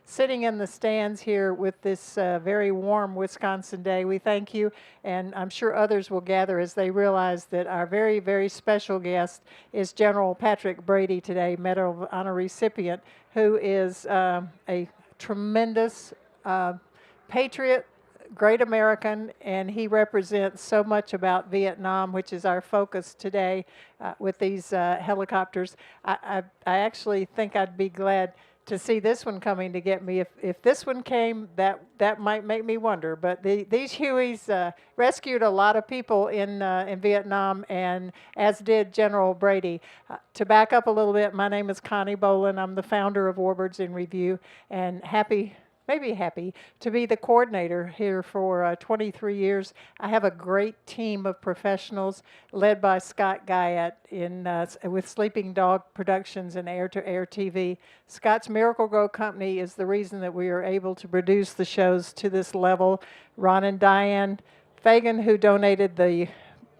sitting in the stands here with this very warm Wisconsin day. We thank you, and I'm sure others will gather as they realize that our very, very special guest is General Patrick Brady today, Medal of Honor recipient, who is a tremendous patriot, great American, and he represents so much about Vietnam, which is our focus today with these helicopters. I actually think I'd be glad to see this one coming to get me. If this one came, that might make me wonder. But these Hueys rescued a lot of people in Vietnam, and as did General Brady. To back up a little bit, my name is Connie Boland. I'm the founder of Warbirds in Review, and maybe happy to be the coordinator here for 23 years. I have a great team of professionals led by Scott Guyette with Sleeping Dog Productions and Air to Air TV. Scott's Miracle Grow Company is the reason that we are able to produce the shows to this level. Ron and Diane Fagan, who donated the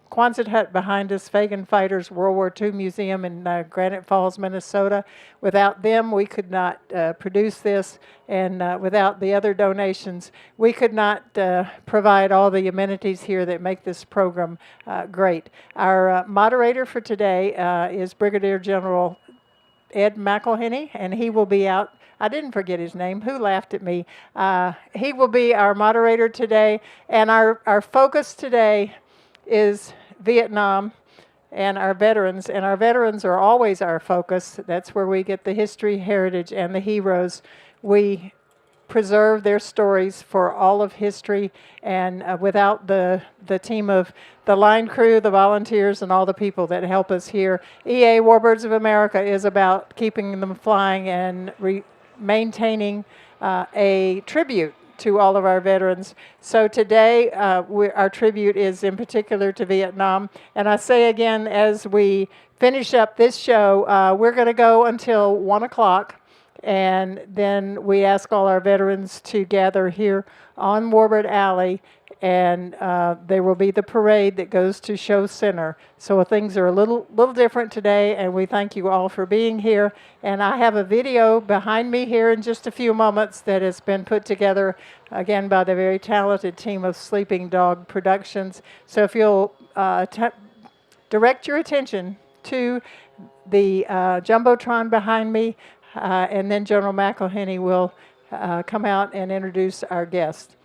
Quonset hut behind us, Fagan Fighters World War II Museum in Granite Falls, Minnesota. Without them, we could not produce this, and without the other donations, we could not provide all the amenities here that make this program great. Our moderator for today is Brigadier General Ed McElhenney, and he will be out. I didn't forget his name. Who laughed at me? He will be our moderator today, and our focus today is Vietnam and our veterans are always our focus. That's where we get the history, heritage, and the heroes. We preserve their stories for all of history, and without the team of the line crew, the volunteers, and all the people that help us here, EA Warbirds of America is about keeping them flying and maintaining a tribute to all of our veterans. So today, our tribute is in particular to Vietnam. And I say again, as we finish up this show, we're going to go until 1 o'clock. And then we ask all our veterans to gather here on Warbird Alley. And there will be the parade that goes to Show Center. So things are a little different today, and we thank you all for being here. And I have a video behind me here in just a few moments that has been put together, again, by the very talented team of Sleeping Dog Productions. So if you'll direct your attention to the Jumbotron behind me, and then General McElhenney will come out and introduce our guest.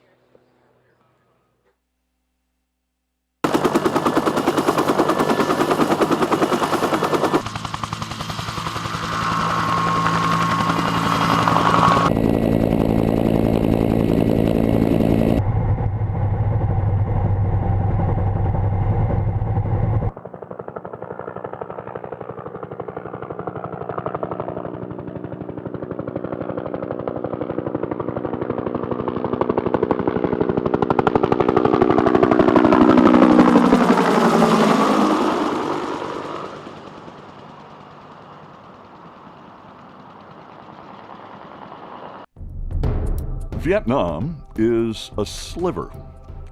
Vietnam is a sliver,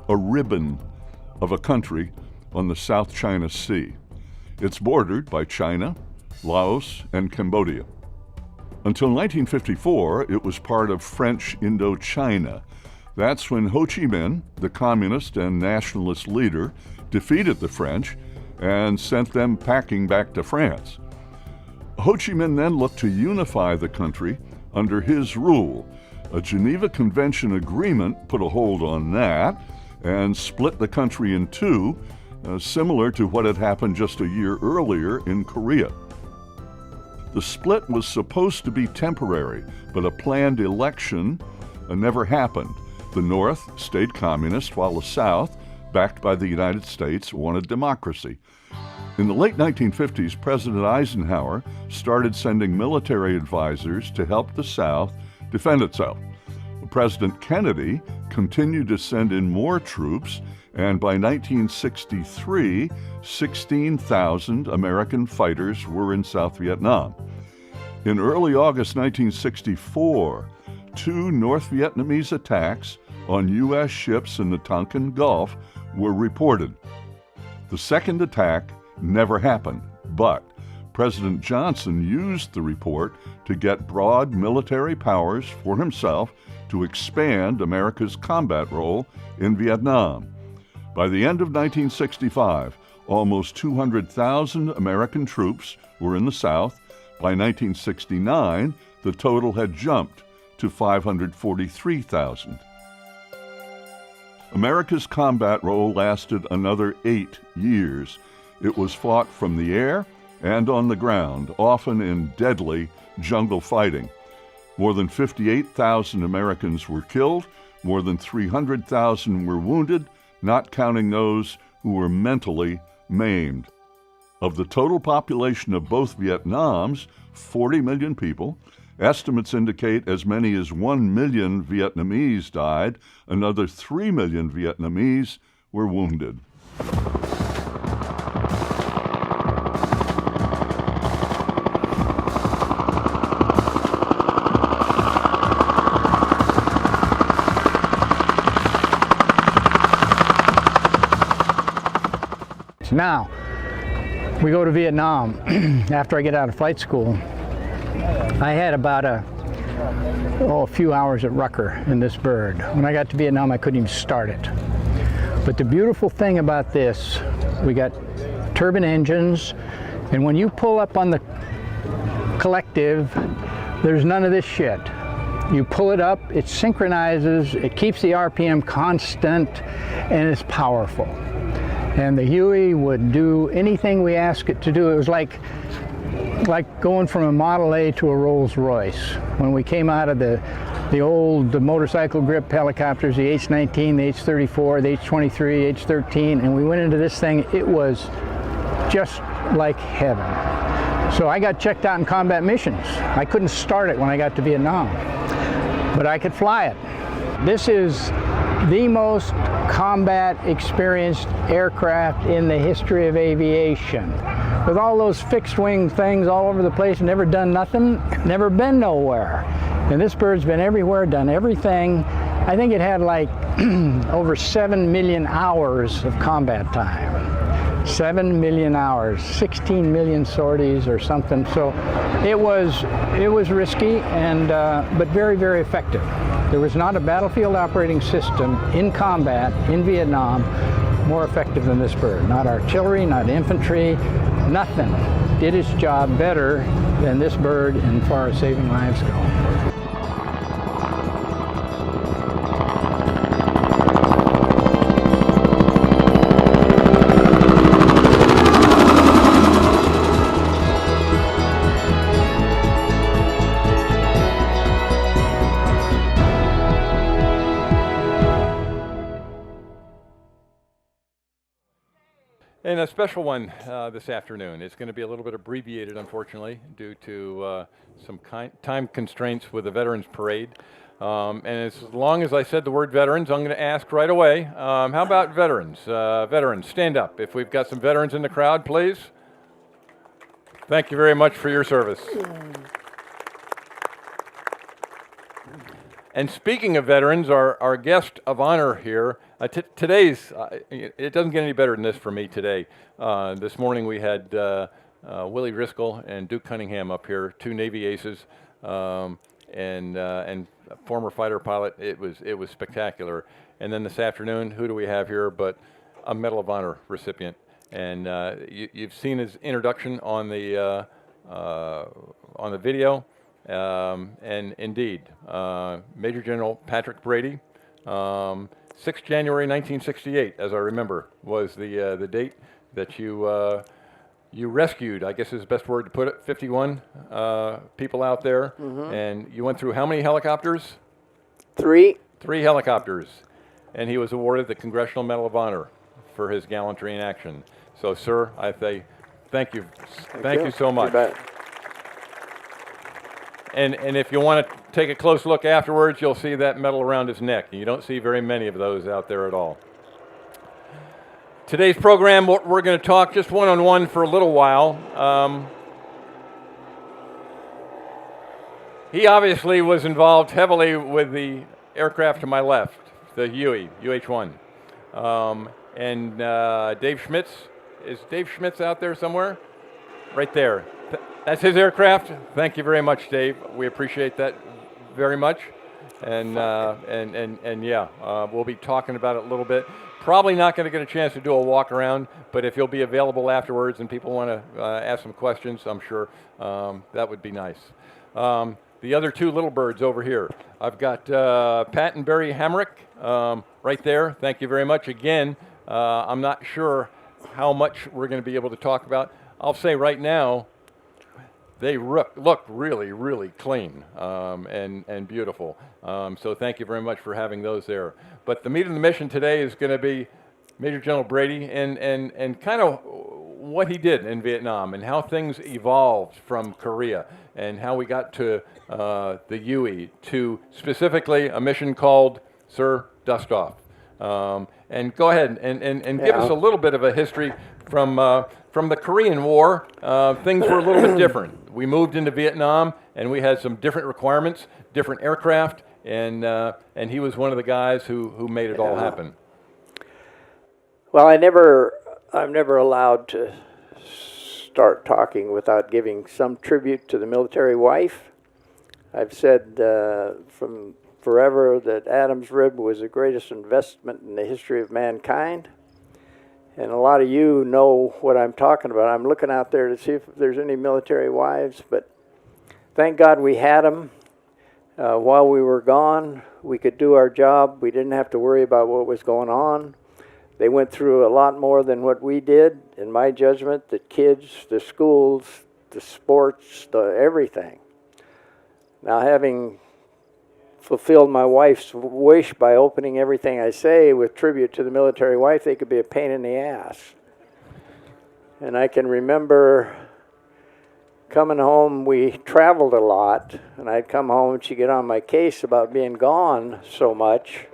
a ribbon of a country on the South China Sea. It's bordered by China, Laos, and Cambodia. Until 1954, it was part of French Indochina. That's when Ho Chi Minh, the communist and nationalist leader, defeated the French and sent them packing back to France. Ho Chi Minh then looked to unify the country under his rule. A Geneva Convention agreement put a hold on that and split the country in two, similar to what had happened just a year earlier in Korea. The split was supposed to be temporary, but a planned election never happened. The North stayed communist, while the South, backed by the United States, wanted democracy. In the late 1950s, President Eisenhower started sending military advisors to help the South defend itself. President Kennedy continued to send in more troops, and by 1963, 16,000 American fighters were in South Vietnam. In early August 1964, 2 North Vietnamese attacks on U.S. ships in the Tonkin Gulf were reported. The second attack never happened, but President Johnson used the report to get broad military powers for himself to expand America's combat role in Vietnam. By the end of 1965, almost 200,000 American troops were in the South. By 1969, the total had jumped to 543,000. America's combat role lasted another 8 years. It was fought from the air and on the ground, often in deadly jungle fighting. More than 58,000 Americans were killed, more than 300,000 were wounded, not counting those who were mentally maimed. Of the total population of both Vietnams, 40 million people, estimates indicate as many as 1 million Vietnamese died, another 3 million Vietnamese were wounded. Now, we go to Vietnam. After I get out of flight school, I had about a few hours at Rucker in this bird. When I got to Vietnam, I couldn't even start it. But the beautiful thing about this, we got turbine engines, and when you pull up on the collective, there's none of this shit. You pull it up, it synchronizes, it keeps the RPM constant, and it's powerful. And the Huey would do anything we asked it to do. It was like going from a Model A to a Rolls Royce. When we came out of the old motorcycle grip helicopters, the H-19, the H-34, the H-23, H-13, and we went into this thing, it was just like heaven. So I got checked out in combat missions. I couldn't start it when I got to Vietnam, but I could fly it. This is the most combat experienced aircraft in the history of aviation. With all those fixed wing things all over the place, never done nothing, never been nowhere. And this bird's been everywhere, done everything. I think it had like over 7 million hours of combat time. 7 million hours, 16 million sorties or something. So it was risky, and but very, very effective. There was not a battlefield operating system in combat in Vietnam more effective than this bird. Not artillery, not infantry, nothing did its job better than this bird as far as saving lives go. And a special one this afternoon. It's going to be a little bit abbreviated, unfortunately, due to some time constraints with the Veterans Parade. And as long as I said the word veterans, I'm going to ask right away, how about veterans? Veterans, stand up. If we've got some veterans in the crowd, please. Thank you very much for your service. And speaking of veterans, our guest of honor here, today's, it doesn't get any better than this for me today. This morning we had Willie Driscoll and Duke Cunningham up here, two Navy aces, and a former fighter pilot. It was spectacular. And then this afternoon, who do we have here but a Medal of Honor recipient? And you've seen his introduction on the video. And indeed, Major General Patrick Brady, 6th January 1968, as I remember, was the date that you rescued, I guess is the best word to put it, 51 people out there. Mm-hmm. And you went through how many helicopters? 3. 3 helicopters. And he was awarded the Congressional Medal of Honor for his gallantry in action. So, sir, I say thank you. Thank you so much. You bet. And if you want to take a close look afterwards, you'll see that medal around his neck. And you don't see very many of those out there at all. Today's program, we're going to talk just one-on-one for a little while. He obviously was involved heavily with the aircraft to my left, the Huey, UH-1. And Dave Schmitz, is Dave Schmitz out there somewhere? Right there. That's his aircraft. Thank you very much, Dave. We appreciate that very much. And yeah, we'll be talking about it a little bit. Probably not going to get a chance to do a walk around, but if you'll be available afterwards and people want to ask some questions, I'm sure that would be nice. The other two little birds over here. I've got Pat and Barry Hamrick right there. Thank you very much. Again, I'm not sure how much we're going to be able to talk about. I'll say right now, they look really, really clean and beautiful. So thank you very much for having those there. But the meat of the mission today is going to be Major General Brady and kind of what he did in Vietnam and how things evolved from Korea and how we got to the UE to specifically a mission called Sir Dustoff. And go ahead and give us a little bit of a history from the Korean War. Things were a little bit different. We moved into Vietnam, and we had some different requirements, different aircraft, and he was one of the guys who made it all happen. Well, I'm never allowed to start talking without giving some tribute to the military wife. I've said from forever that Adam's rib was the greatest investment in the history of mankind. And a lot of you know what I'm talking about. I'm looking out there to see if there's any military wives, but thank God we had them. While we were gone, we could do our job. We didn't have to worry about what was going on. They went through a lot more than what we did, in my judgment, the kids, the schools, the sports, everything. Now, having fulfilled my wife's wish by opening everything I say with tribute to the military wife, they could be a pain in the ass. And I can remember coming home, we traveled a lot, and I'd come home and she'd get on my case about being gone so much.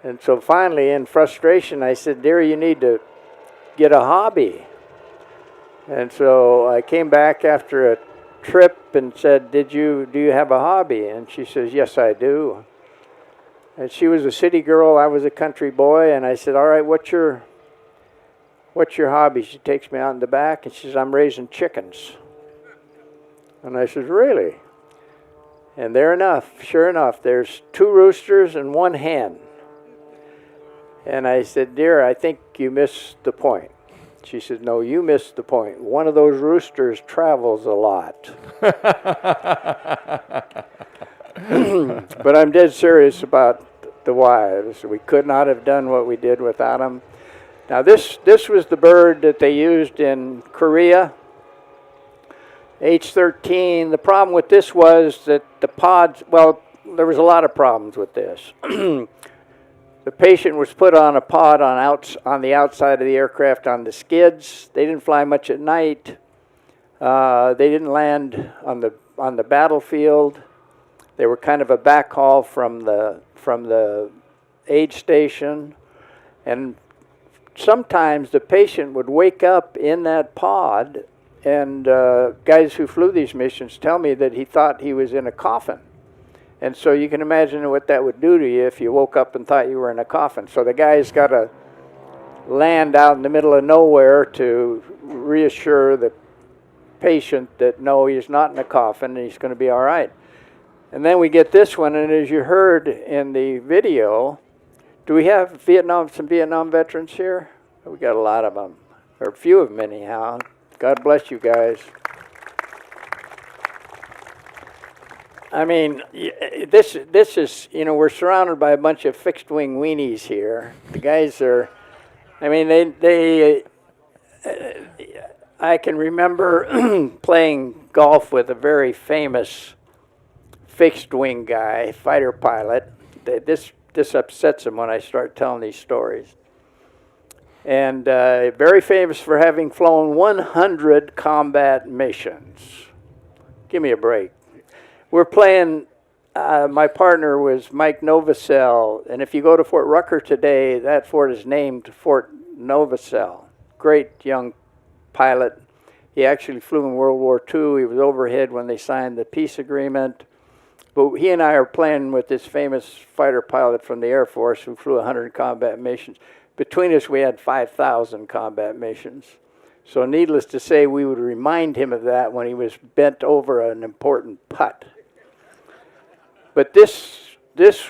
And so finally, in frustration, I said, "Dear, you need to get a hobby." And so I came back after a trip and said, do you have a hobby? And she says, "Yes, I do." And she was a city girl, I was a country boy, and I said, "All right, what's your hobby?" She takes me out in the back and she says, "I'm raising chickens." And I said, "Really?" And sure enough, there's 2 roosters and 1 hen. And I said, "Dear, I think you missed the point." She said, "No, you missed the point. One of those roosters travels a lot." But I'm dead serious about the wives. We could not have done what we did without them. Now, this was the bird that they used in Korea, H-13. The problem with this was that the pods, well, there was a lot of problems with this. The patient was put on a pod on the outside of the aircraft on the skids. They didn't fly much at night. They didn't land on the battlefield. They were kind of a backhaul from the aid station. And sometimes the patient would wake up in that pod, and guys who flew these missions tell me that he thought he was in a coffin. And so you can imagine what that would do to you if you woke up and thought you were in a coffin. So the guy's got to land out in the middle of nowhere to reassure the patient that no, he's not in a coffin and he's going to be all right. And then we get this one, and as you heard in the video, do we have some Vietnam veterans here? We got a lot of them, or a few of them anyhow. God bless you guys. I mean, this is, we're surrounded by a bunch of fixed-wing weenies here. The guys are, I mean, I can remember playing golf with a very famous fixed-wing guy, fighter pilot. This upsets him when I start telling these stories. And very famous for having flown 100 combat missions. Give me a break. We're playing, my partner was Mike Novosel, and if you go to Fort Rucker today, that fort is named Fort Novosel. Great young pilot. He actually flew in World War II. He was overhead when they signed the peace agreement. But he and I are playing with this famous fighter pilot from the Air Force who flew 100 combat missions. Between us, we had 5,000 combat missions. So needless to say, we would remind him of that when he was bent over an important putt. But this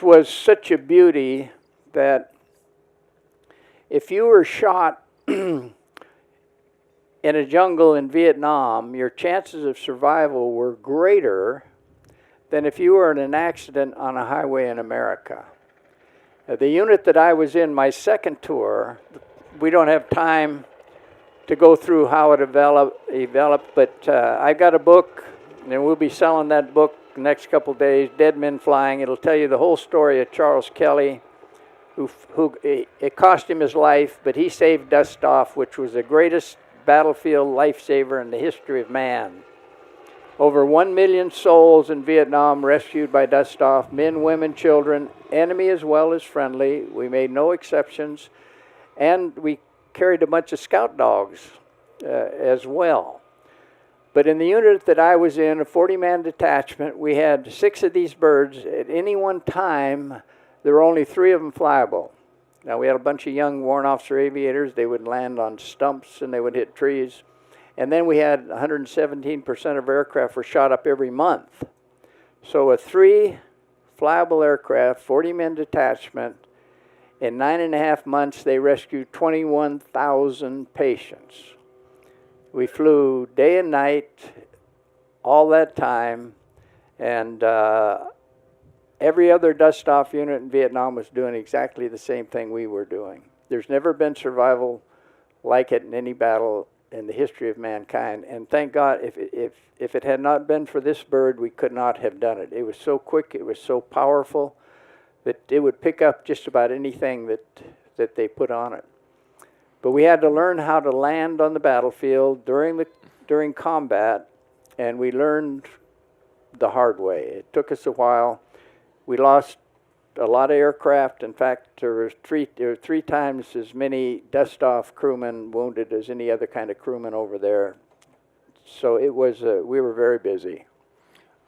was such a beauty that if you were shot in a jungle in Vietnam, your chances of survival were greater than if you were in an accident on a highway in America. The unit that I was in, my second tour, we don't have time to go through how it developed, but I got a book, and we'll be selling that book the next couple days, Dead Men Flying. It'll tell you the whole story of Charles Kelly, who it cost him his life, but he saved Dustoff, which was the greatest battlefield lifesaver in the history of man. Over 1 million souls in Vietnam rescued by Dustoff, men, women, children, enemy as well as friendly. We made no exceptions, and we carried a bunch of scout dogs as well. But in the unit that I was in, a 40-man detachment, we had 6 of these birds. At any one time, there were only 3 of them flyable. Now, we had a bunch of young warrant officer aviators. They would land on stumps and they would hit trees. And then we had 117% of aircraft were shot up every month. So with 3 flyable aircraft, 40-man detachment, in 9.5 months, they rescued 21,000 patients. We flew day and night all that time, and every other Dustoff unit in Vietnam was doing exactly the same thing we were doing. There's never been survival like it in any battle in the history of mankind, and thank God, if it had not been for this bird, we could not have done it. It was so quick, it was so powerful, that it would pick up just about anything that they put on it. But we had to learn how to land on the battlefield during combat, and we learned the hard way. It took us a while. We lost a lot of aircraft. In fact, there were 3 times as many Dustoff crewmen wounded as any other kind of crewman over there. So it was we were very busy.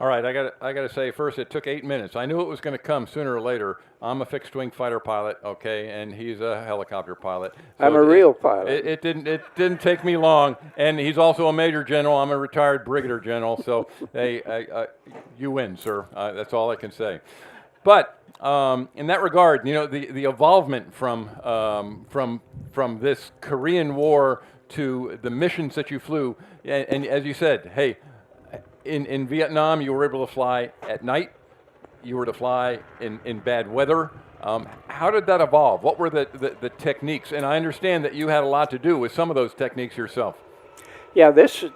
All right, I got to say first, it took 8 minutes. I knew it was going to come sooner or later. I'm a fixed-wing fighter pilot, okay, and he's a helicopter pilot. So I'm a real pilot. It didn't take me long, and he's also a major general. I'm a retired brigadier general. So hey, you win, sir. That's all I can say. But in that regard, you know, the evolvement from this Korean War to the missions that you flew, and as you said, hey. In Vietnam, you were able to fly at night. You were to fly in bad weather. How did that evolve? What were the techniques? And I understand that you had a lot to do with some of those techniques yourself. Yeah, this is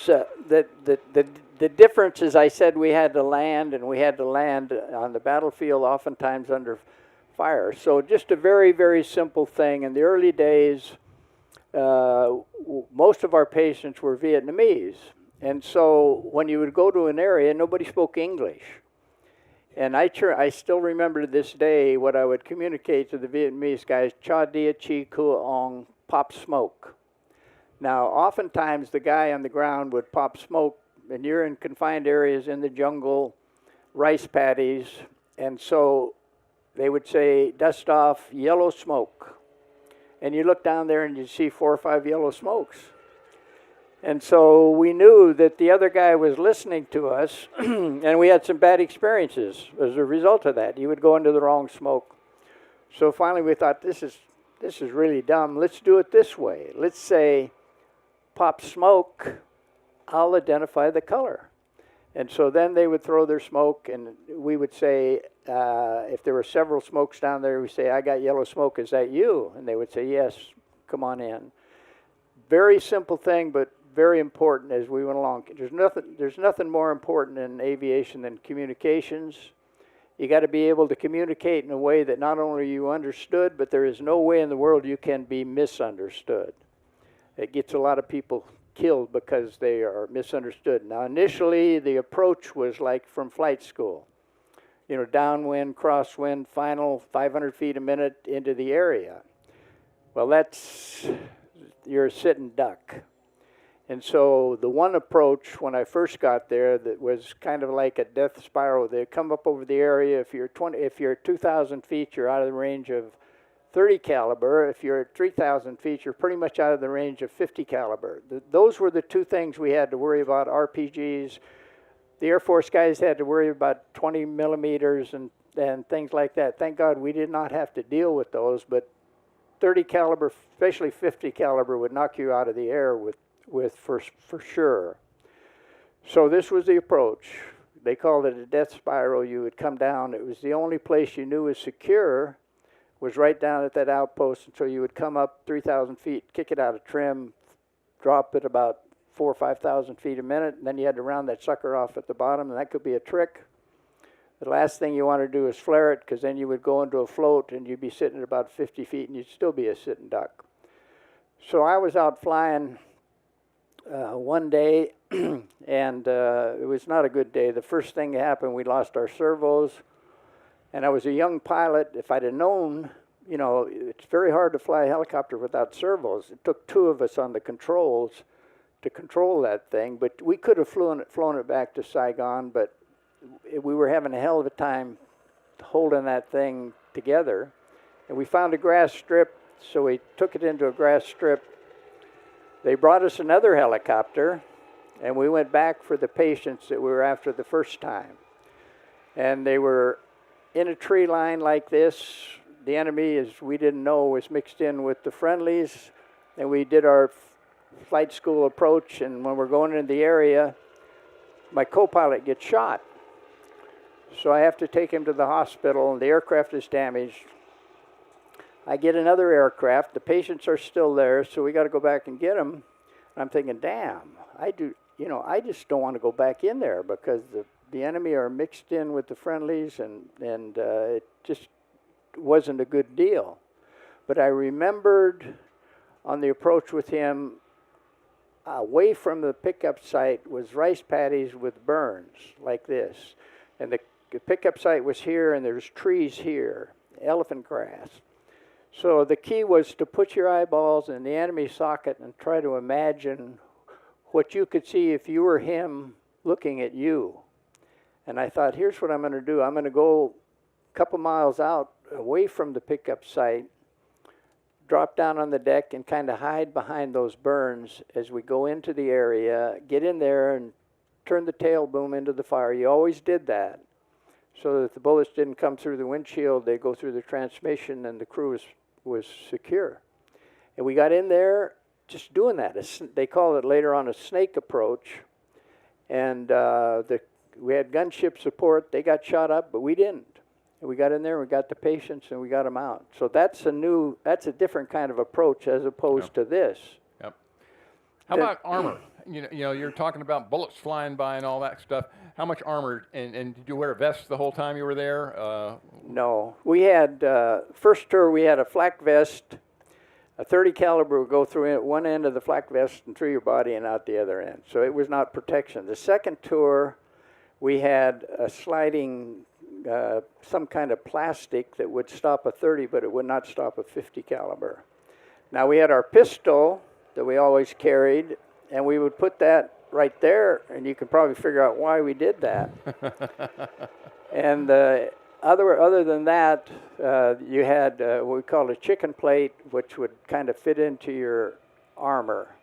the difference. Is I said we had to land, and we had to land on the battlefield, oftentimes under fire. So just a very, very simple thing. In the early days, most of our patients were Vietnamese. And so when you would go to an area, nobody spoke English. And I still remember to this day what I would communicate to the Vietnamese guys, cha dia chi kua ong, pop smoke. Now, oftentimes the guy on the ground would pop smoke, and you're in confined areas in the jungle, rice paddies, and so they would say, Dustoff, yellow smoke. And you look down there and you see 4 or 5 yellow smokes. And so we knew that the other guy was listening to us, and we had some bad experiences as a result of that. He would go into the wrong smoke. So finally we thought, this is really dumb. Let's do it this way. Let's say, pop smoke, I'll identify the color. And so then they would throw their smoke, and we would say, if there were several smokes down there, we'd say, I got yellow smoke, is that you? And they would say, yes, come on in. Very simple thing, but very important as we went along. There's nothing more important in aviation than communications. You got to be able to communicate in a way that not only you understood, but there is no way in the world you can be misunderstood. It gets a lot of people killed because they are misunderstood. Now, initially, the approach was like from flight school. You know, downwind, crosswind, final 500 feet a minute into the area. Well, you're a sitting duck. And so the one approach when I first got there that was kind of like a death spiral, they come up over the area. If you're 2,000 feet, you're out of the range of .30 caliber. If you're at 3,000 feet, you're pretty much out of the range of .50 caliber. Those were the two things we had to worry about, RPGs. The Air Force guys had to worry about 20 millimeters and things like that. Thank God we did not have to deal with those, but .30 caliber, especially .50 caliber, would knock you out of the air for sure. So this was the approach. They called it a death spiral. You would come down. It was the only place you knew was secure, was right down at that outpost. And so you would come up 3,000 feet, kick it out of trim, drop it about 4,000 or 5,000 feet a minute, and then you had to round that sucker off at the bottom, and that could be a trick. The last thing you want to do is flare it, because then you would go into a float and you'd be sitting at about 50 feet and you'd still be a sitting duck. So I was out flying one day, and it was not a good day. The first thing that happened, we lost our servos, and I was a young pilot. If I'd have known, you know, it's very hard to fly a helicopter without servos. It took two of us on the controls to control that thing, but we could have flown it back to Saigon, but we were having a hell of a time holding that thing together. And we found a grass strip, so we took it into a grass strip. They brought us another helicopter, and we went back for the patients that we were after the first time. And they were in a tree line like this. The enemy, as we didn't know, was mixed in with the friendlies, and we did our flight school approach, and when we're going into the area, my co-pilot gets shot. So I have to take him to the hospital, and the aircraft is damaged. I get another aircraft. The patients are still there, so we got to go back and get them. And I'm thinking, damn, I just don't want to go back in there, because the enemy are mixed in with the friendlies, and it just wasn't a good deal. But I remembered on the approach with him, away from the pickup site was rice paddies with burns like this. And the pickup site was here, and there's trees here, elephant grass. So the key was to put your eyeballs in the enemy socket and try to imagine what you could see if you were him looking at you. And I thought, here's what I'm going to do. I'm going to go a couple miles out away from the pickup site, drop down on the deck and kind of hide behind those burns as we go into the area, get in there and turn the tail boom into the fire. You always did that, so that the bullets didn't come through the windshield, they go through the transmission, and the crew was secure. And we got in there just doing that. They call it later on a snake approach. And we had gunship support. They got shot up, but we didn't. And we got in there, and we got the patients, and we got them out. So that's a different kind of approach as opposed to this. Yep. How about armor? You know, you're talking about bullets flying by and all that stuff. How much armor, and did you wear a vest the whole time you were there? No. We had, first tour, we had a flak vest. A .30 caliber would go through one end of the flak vest and through your body and out the other end. So it was not protection. The second tour, we had a sliding, some kind of plastic that would stop a .30, but it would not stop a .50 caliber. Now we had our pistol that we always carried, and we would put that right there, and you can probably figure out why we did that. And other than that, you had what we called a chicken plate, which would kind of fit into your armor.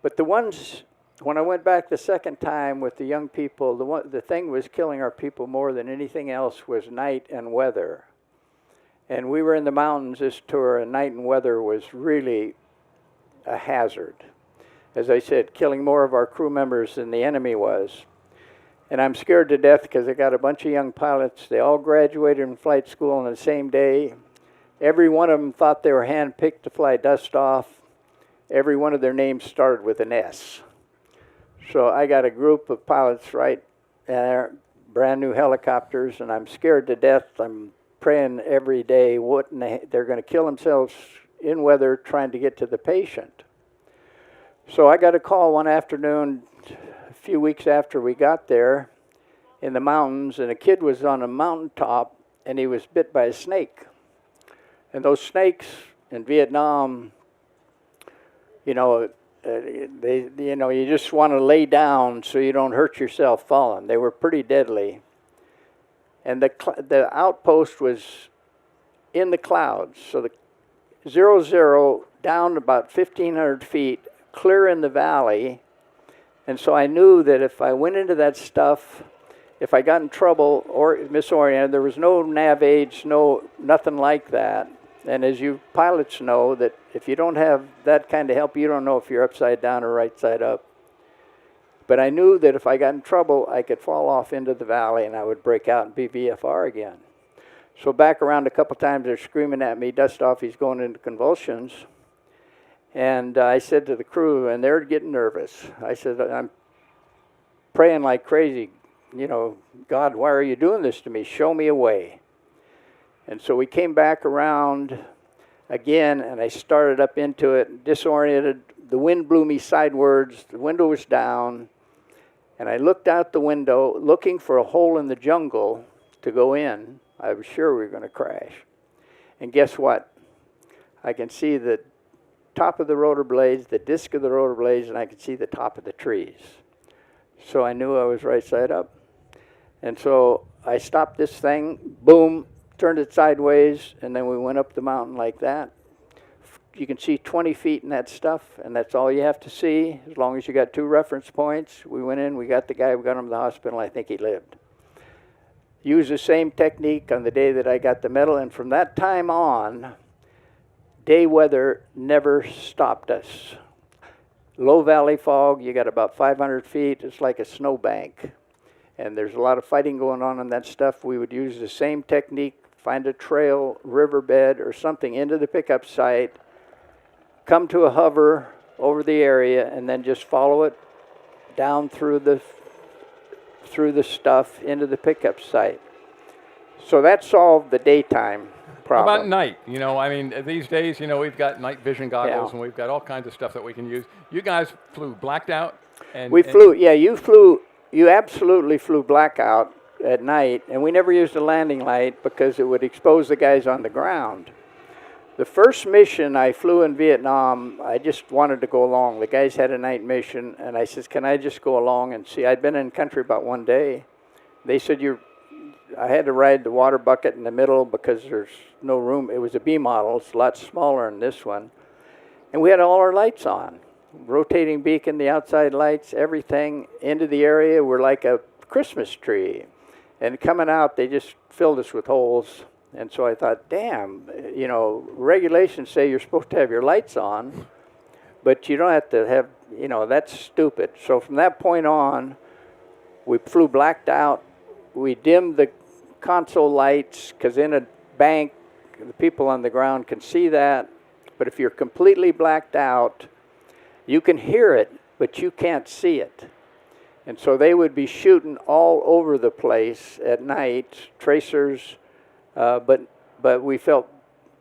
But the ones, when I went back the second time with the young people, the thing was killing our people more than anything else was night and weather. And we were in the mountains this tour, and night and weather was really a hazard. As I said, killing more of our crew members than the enemy was. And I'm scared to death because I got a bunch of young pilots. They all graduated from flight school on the same day. Every one of them thought they were handpicked to fly Dustoff. Every one of their names started with an S. So I got a group of pilots right there, brand new helicopters, and I'm scared to death. I'm praying every day they're going to kill themselves in weather trying to get to the patient. So I got a call one afternoon a few weeks after we got there in the mountains, and a kid was on a mountaintop, and he was bit by a snake. And those snakes in Vietnam, you know, you just want to lay down so you don't hurt yourself falling. They were pretty deadly. And the outpost was in the clouds, so 00 down about 1,500 feet, clear in the valley. And so I knew that if I went into that stuff, if I got in trouble or misoriented, there was no nav aids, nothing like that. And as you pilots know, that if you don't have that kind of help, you don't know if you're upside down or right side up. But I knew that if I got in trouble, I could fall off into the valley and I would break out and be VFR again. So back around a couple times, they're screaming at me, Dustoff, he's going into convulsions. And I said to the crew, and they're getting nervous, I said, I'm praying like crazy, you know, God, why are you doing this to me? Show me a way. And so we came back around again, and I started up into it, disoriented. The wind blew me sidewards. The window was down. And I looked out the window, looking for a hole in the jungle to go in. I was sure we were going to crash. And guess what? I can see the top of the rotor blades, the disc of the rotor blades, and I could see the top of the trees. So I knew I was right side up. And so I stopped this thing, boom, turned it sideways, and then we went up the mountain like that. You can see 20 feet in that stuff, and that's all you have to see, as long as you got 2 reference points. We went in, we got the guy, we got him to the hospital, I think he lived. Used the same technique on the day that I got the medal, and from that time on, day weather never stopped us. Low valley fog, you got about 500 feet, it's like a snowbank. And there's a lot of fighting going on that stuff. We would use the same technique, find a trail, riverbed, or something into the pickup site, come to a hover over the area, and then just follow it down through the stuff into the pickup site. So that solved the daytime problem. How about night? You know, I mean, these days, you know, we've got night vision goggles, and we've got all kinds of stuff that we can use. You guys flew blacked out? And we flew, yeah, you absolutely flew blackout at night, and we never used a landing light because it would expose the guys on the ground. The first mission I flew in Vietnam, I just wanted to go along. The guys had a night mission, and I said, can I just go along and see? I'd been in country about 1 day. They said, I had to ride the water bucket in the middle because there's no room. It was a B model. It's a lot smaller than this one. And we had all our lights on. Rotating beacon, the outside lights, everything into the area. We're like a Christmas tree. And coming out, they just filled us with holes. And so I thought, damn, you know, regulations say you're supposed to have your lights on, but you don't have to have, you know, that's stupid. So from that point on, we flew blacked out. We dimmed the console lights, because in a bank, the people on the ground can see that. But if you're completely blacked out, you can hear it, but you can't see it. And so they would be shooting all over the place at night, tracers, but we felt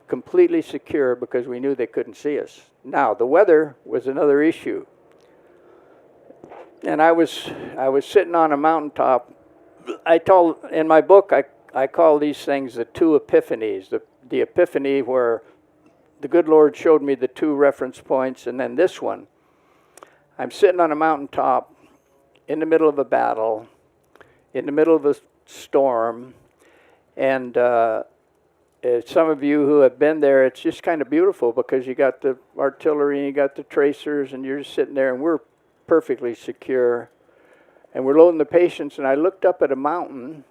completely secure because we knew they couldn't see us. Now, the weather was another issue. And I was sitting on a mountaintop. In my book, I call these things the 2 epiphanies. The epiphany where the good Lord showed me the 2 reference points, and then this one. I'm sitting on a mountaintop in the middle of a battle, in the middle of a storm, and some of you who have been there, it's just kind of beautiful because you got the artillery and you got the tracers, and you're just sitting there, and we're perfectly secure. And we're loading the patients, and I looked up at a mountain,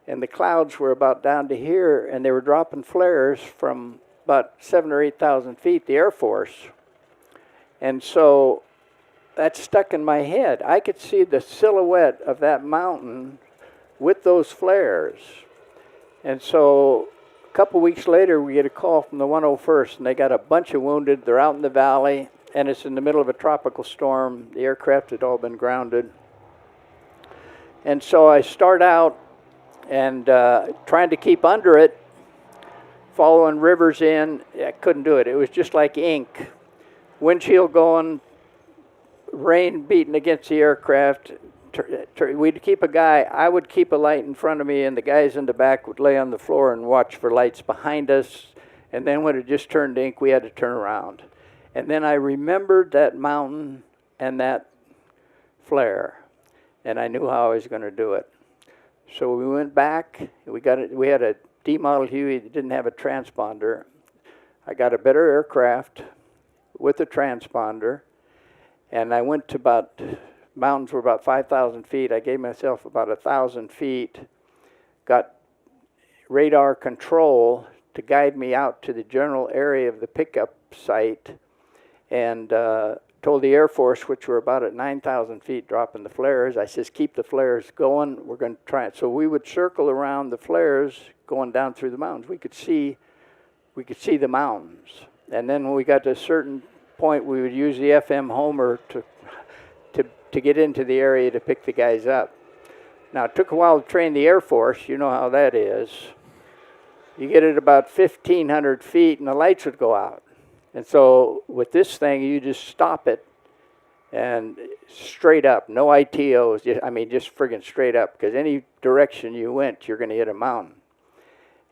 and the clouds were about down to here, and they were dropping flares from about 7,000 or 8,000 feet, the Air Force. And so that stuck in my head. I could see the silhouette of that mountain with those flares. And so a couple weeks later, we get a call from the 101st, and they got a bunch of wounded. They're out in the valley, and it's in the middle of a tropical storm. The aircraft had all been grounded. And so I start out and trying to keep under it, following rivers in. I couldn't do it. It was just like ink. Windshield going, rain beating against the aircraft. We'd keep I would keep a light in front of me, and the guys in the back would lay on the floor and watch for lights behind us. And then when it just turned ink, we had to turn around. And then I remembered that mountain and that flare, and I knew how I was going to do it. So we went back. We had a D model Huey that didn't have a transponder. I got a better aircraft with a transponder, and I went to about, mountains were about 5,000 feet. I gave myself about 1,000 feet, got radar control to guide me out to the general area of the pickup site, and told the Air Force, which were about at 9,000 feet dropping the flares, I says, keep the flares going, we're going to try it. So we would circle around the flares going down through the mountains. We could see the mountains. And then when we got to a certain point, we would use the FM Homer to get into the area to pick the guys up. Now, it took a while to train the Air Force. You know how that is. You get at about 1,500 feet and the lights would go out. And so with this thing, you just stop it and straight up, no ITOs, just friggin' straight up, because any direction you went, you're going to hit a mountain.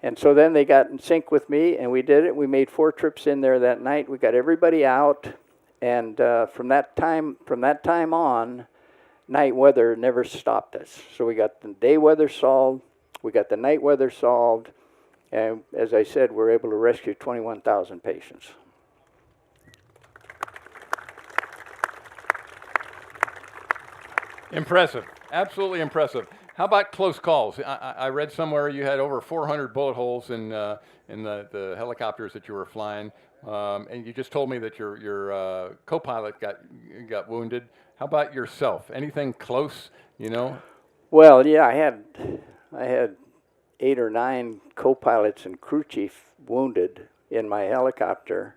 And so then they got in sync with me, and we did it. We made 4 trips in there that night. We got everybody out, and from that time on, night weather never stopped us. So we got the day weather solved, we got the night weather solved, and as I said, we're able to rescue 21,000 patients. Impressive, absolutely impressive. How about close calls? I read somewhere you had over 400 bullet holes in the helicopters that you were flying, and you just told me that your co-pilot got wounded. How about yourself? Anything close? You know? Well, yeah, I had 8 or 9 co-pilots and crew chief wounded in my helicopter.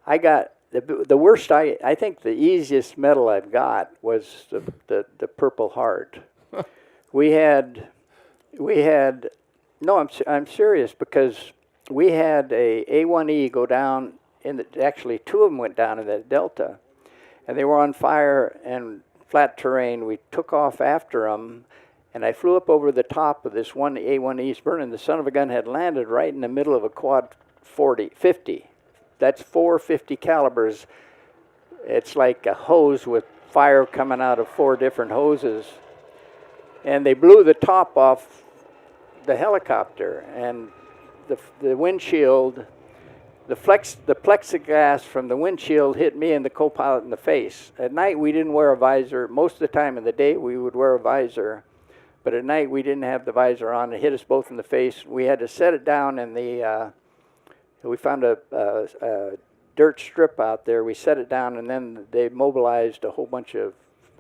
I got the worst. I think the easiest medal I've got was the Purple Heart. I'm serious, because we had a A1E go down actually 2 of them went down in that delta, and they were on fire and flat terrain. We took off after them, and I flew up over the top of this one A1E burning. The son of a gun had landed right in the middle of a quad 50. That's 4 50 calibers. It's like a hose with fire coming out of 4 different hoses. And they blew the top off the helicopter, and the windshield, the plexiglass from the windshield hit me and the co-pilot in the face. At night we didn't wear a visor. Most of the time in the day we would wear a visor, but at night we didn't have the visor on. It hit us both in the face. We had to set it down in the, we found a dirt strip out there. We set it down, and then they mobilized a whole bunch of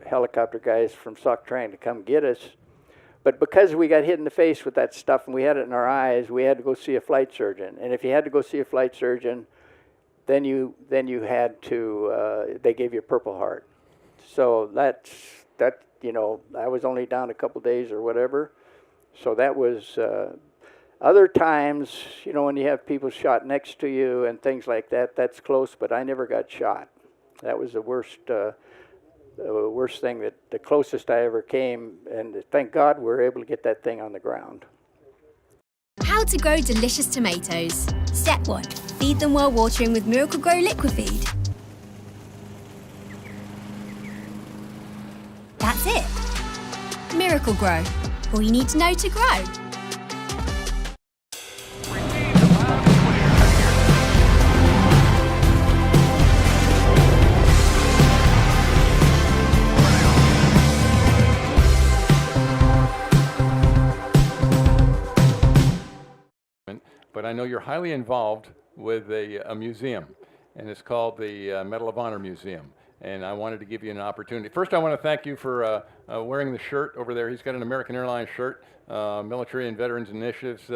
helicopter guys from Sauk Trang to come get us. But because we got hit in the face with that stuff and we had it in our eyes, we had to go see a flight surgeon. And if you had to go see a flight surgeon, then you had to, they gave you a Purple Heart. So that, I was only down a couple days or whatever. So that was, other times, when you have people shot next to you and things like that, that's close, but I never got shot. That was the worst thing, the closest I ever came, and thank God we were able to get that thing on the ground. How to grow delicious tomatoes. Step 1. Feed them while watering with Miracle Grow Liquid Feed. That's it. Miracle Grow. All you need to know to grow. But I know you're highly involved with a museum, and it's called the Medal of Honor Museum. And I wanted to give you an opportunity. First, I want to thank you for wearing the shirt over there. He's got an American Airlines shirt. Military and Veterans Initiatives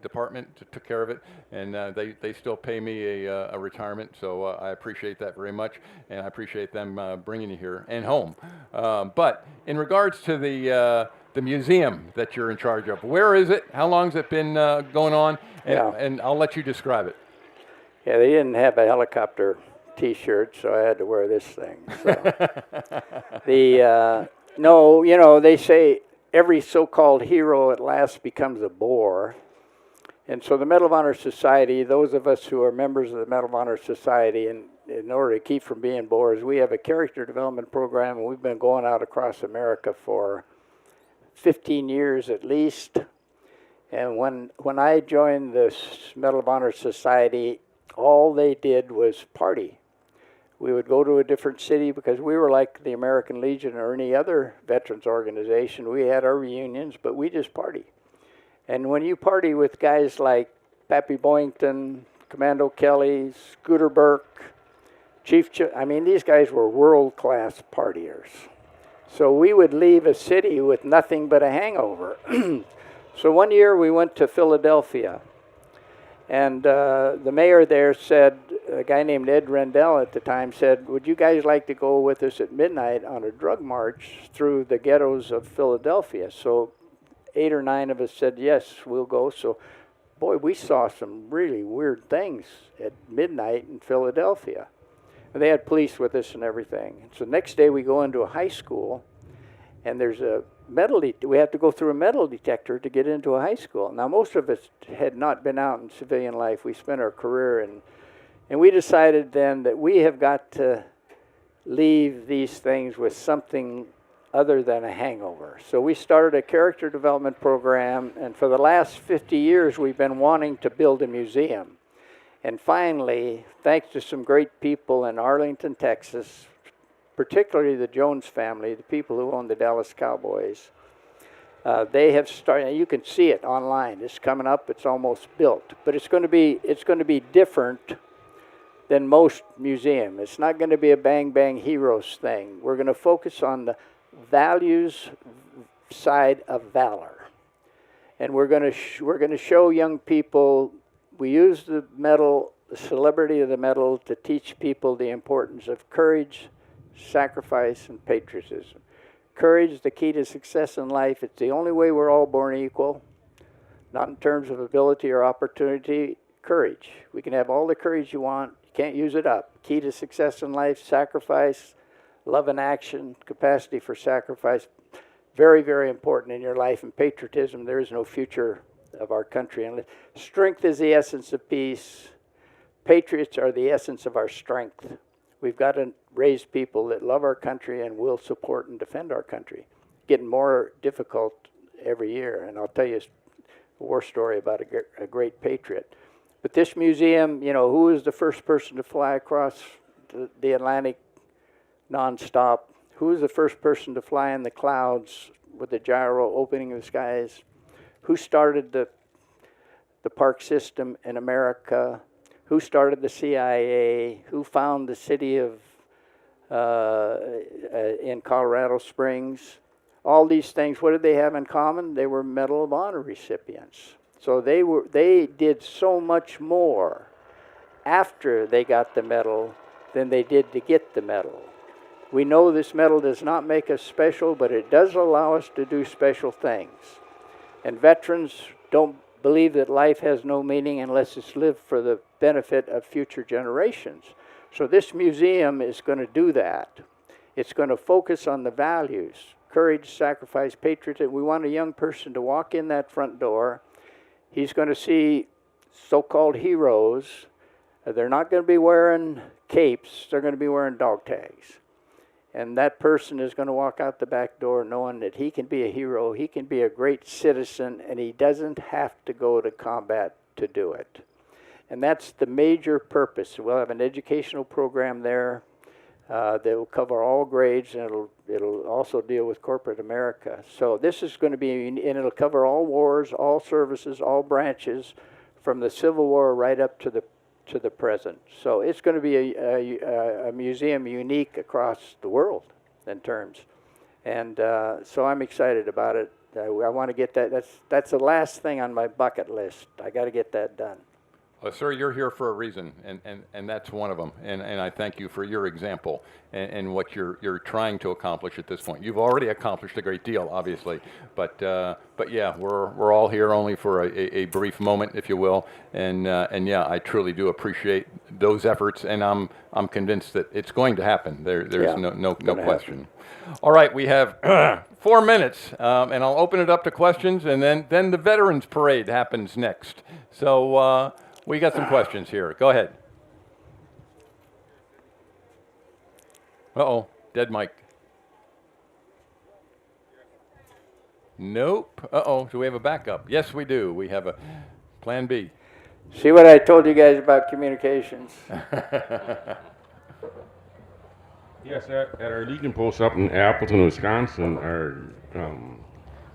Department took care of it, and they still pay me a retirement, so I appreciate that very much, and I appreciate them bringing you here and home. But in regards to the museum that you're in charge of, where is it? How long has it been going on? And I'll let you describe it. Yeah, they didn't have a helicopter T-shirt, so I had to wear this thing. So. No, they say every so-called hero at last becomes a bore. And so the Medal of Honor Society, those of us who are members of the Medal of Honor Society, in order to keep from being bores, we have a character development program, and we've been going out across America for 15 years at least. And when I joined the Medal of Honor Society, all they did was party. We would go to a different city because we were like the American Legion or any other veterans organization. We had our reunions, but we just party. And when you party with guys like Pappy Boyington, Commando Kelly, Scooter Burke, I mean, these guys were world-class partiers. So we would leave a city with nothing but a hangover. So one year we went to Philadelphia. And the mayor there said, a guy named Ed Rendell at the time said, would you guys like to go with us at midnight on a drug march through the ghettos of Philadelphia? So 8 or 9 of us said, yes, we'll go. So, boy, we saw some really weird things at midnight in Philadelphia. And they had police with us and everything. So next day we go into a high school, and there's a we have to go through a metal detector to get into a high school. Now, most of us had not been out in civilian life. We spent our career, and we decided then that we have got to leave these things with something other than a hangover. So we started a character development program, and for the last 50 years, we've been wanting to build a museum. And finally, thanks to some great people in Arlington, Texas, particularly the Jones family, the people who own the Dallas Cowboys, they have started. You can see it online. It's coming up. It's almost built, but it's going to be different than most museums. It's not going to be a bang bang heroes thing. We're going to focus on the values side of valor, and we're going to show young people. We use the medal, the celebrity of the medal, to teach people the importance of courage, sacrifice, and patriotism. Courage is the key to success in life. It's the only way we're all born equal, not in terms of ability or opportunity. Courage. We can have all the courage you want. You can't use it up. Key to success in life, sacrifice, love and action, capacity for sacrifice. Very, very important in your life. And patriotism, there is no future of our country. And strength is the essence of peace. Patriots are the essence of our strength. We've got to raise people that love our country and will support and defend our country. Getting more difficult every year. And I'll tell you a war story about a great patriot. But this museum, you know, who was the first person to fly across the Atlantic nonstop? Who was the first person to fly in the clouds with the gyro opening the skies? Who started the park system in America? Who started the CIA? Who found the city of in Colorado Springs? All these things, what did they have in common? They were Medal of Honor recipients. So they did so much more after they got the medal than they did to get the medal. We know this medal does not make us special, but it does allow us to do special things. And veterans don't believe that life has no meaning unless it's lived for the benefit of future generations. So this museum is going to do that. It's going to focus on the values, courage, sacrifice, patriotism. We want a young person to walk in that front door. He's going to see so-called heroes. They're not going to be wearing capes. They're going to be wearing dog tags. And that person is going to walk out the back door knowing that he can be a hero, he can be a great citizen, and he doesn't have to go to combat to do it. And that's the major purpose. We'll have an educational program there that will cover all grades, and it'll also deal with corporate America. So this is going to be, and it'll cover all wars, all services, all branches, from the Civil War right up to the present. So it's going to be a museum unique across the world in terms. And so I'm excited about it. I want to get that. That's the last thing on my bucket list. I got to get that done. Well, sir, you're here for a reason, and that's one of them. And I thank you for your example and what you're trying to accomplish at this point. You've already accomplished a great deal, obviously, but yeah, we're all here only for a brief moment, if you will. And yeah, I truly do appreciate those efforts, and I'm convinced that it's going to happen. There's no question. All right, we have 4 minutes, and I'll open it up to questions, and then the Veterans Parade happens next. So. We got some questions here. Go ahead. Uh-oh, dead mic. Nope. Uh-oh, do we have a backup? Yes, we do. We have a plan B. See what I told you guys about communications? Yes, at our Legion post up in Appleton, Wisconsin, our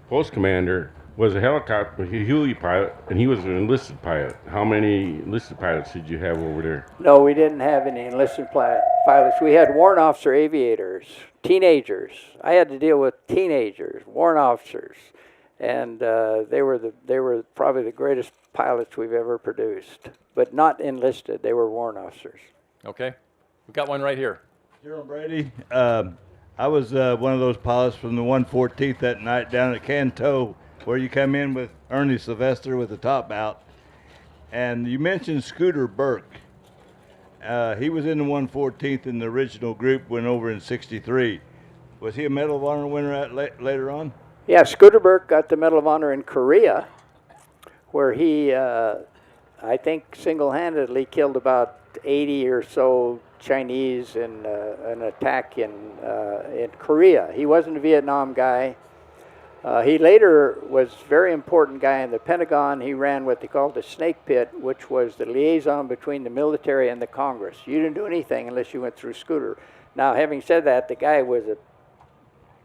post commander was a helicopter Huey pilot, and he was an enlisted pilot. How many enlisted pilots did you have over there? No, we didn't have any enlisted pilots. We had warrant officer aviators, teenagers. I had to deal with teenagers, warrant officers, and they were probably the greatest pilots we've ever produced, but not enlisted. They were warrant officers. Okay, we've got one right here. General Brady, I was one of those pilots from the 114th that night down at Canto, where you come in with Ernie Sylvester with the top out. And you mentioned Scooter Burke. He was in the 114th in the original group, went over in '63. Was he a Medal of Honor winner later on? Yeah, Scooter Burke got the Medal of Honor in Korea, where he, I think, single-handedly killed about 80 or so Chinese in an attack in Korea. He wasn't a Vietnam guy. He later was a very important guy in the Pentagon. He ran what they called the snake pit, which was the liaison between the military and the Congress. You didn't do anything unless you went through Scooter. Now, having said that, the guy was a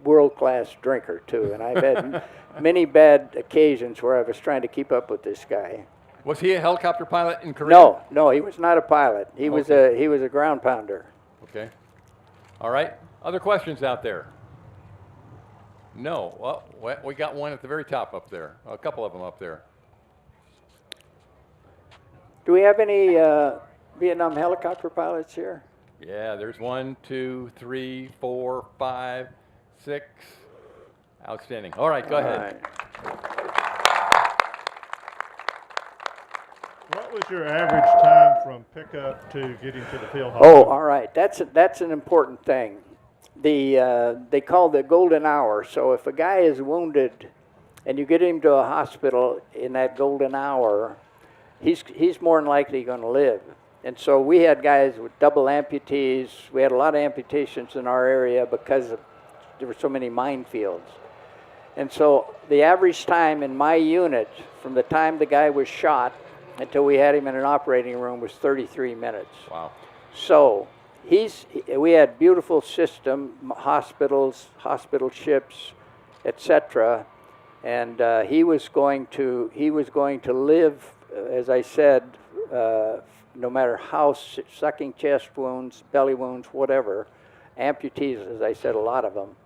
world-class drinker, too, and I've had many bad occasions where I was trying to keep up with this guy. Was he a helicopter pilot in Korea? No, he was not a pilot. He was a ground pounder. Okay. All right. Other questions out there? No. Well, we got one at the very top up there. A couple of them up there. Do we have any Vietnam helicopter pilots here? Yeah, there's 1, 2, 3, 4, 5, 6. Outstanding. All right, go ahead. What was your average time from pickup to getting to the field Oh, hospital? all right. That's an important thing. They call the golden hour. So if a guy is wounded and you get him to a hospital in that golden hour, he's more than likely going to live. And so we had guys with double amputees. We had a lot of amputations in our area because there were so many minefields. And so the average time in my unit from the time the guy was shot until we had him in an operating room was 33 minutes. Wow. So we had beautiful system, hospitals, hospital ships, etc. And he was going to live, as I said, no matter how sucking chest wounds, belly wounds, whatever, amputees, as I said, a lot of them.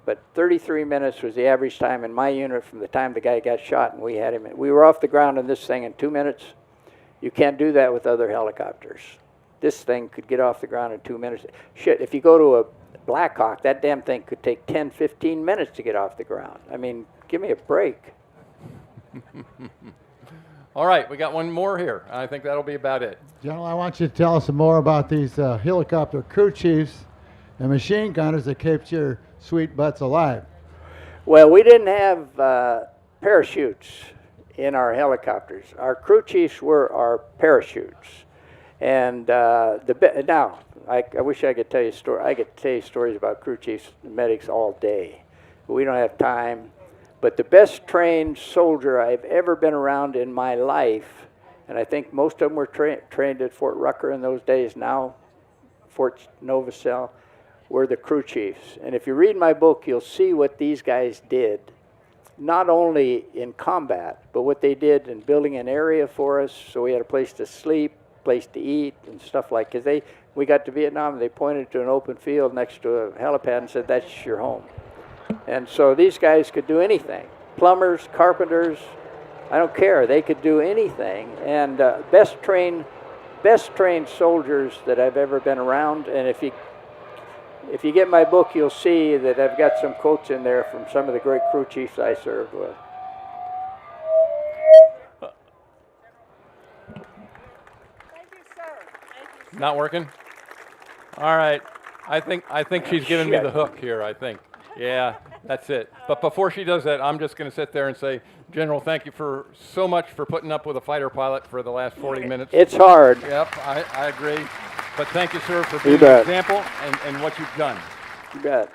But 33 minutes was the average time in my unit from the time the guy got shot and we had him. We were off the ground in this thing in 2 minutes. You can't do that with other helicopters. This thing could get off the ground in 2 minutes. Shit, if you go to a Black Hawk, that damn thing could take 10, 15 minutes to get off the ground. I mean, give me a break. All right, we got one more here. I think that'll be about it. General, I want you to tell us some more about these helicopter crew chiefs and machine gunners that kept your sweet butts alive. Well, we didn't have parachutes in our helicopters. Our crew chiefs were our parachutes. And now, I wish I could tell you a story. I could tell you stories about crew chiefs and medics all day, but we don't have time. But the best trained soldier I've ever been around in my life, and I think most of them were trained at Fort Rucker in those days, now Fort Novacell, were the crew chiefs. And if you read my book, you'll see what these guys did, not only in combat, but what they did in building an area for us so we had a place to sleep, place to eat, and stuff like, because we got to Vietnam and they pointed to an open field next to a helipad and said, that's your home. And so these guys could do anything. Plumbers, carpenters, I don't care. They could do anything. And best trained soldiers that I've ever been around. And if you get my book, you'll see that I've got some quotes in there from some of the great crew chiefs I served with. Thank you, sir. Thank you, sir. Not working? All right. I think she's giving me the hook here, I think. Yeah, that's it. But before she does that, I'm just going to sit there and say, General, thank you so much for putting up with a fighter pilot for the last 40 minutes. It's hard. Yep, I agree. But thank you, sir, for being an example and what you've done. You bet.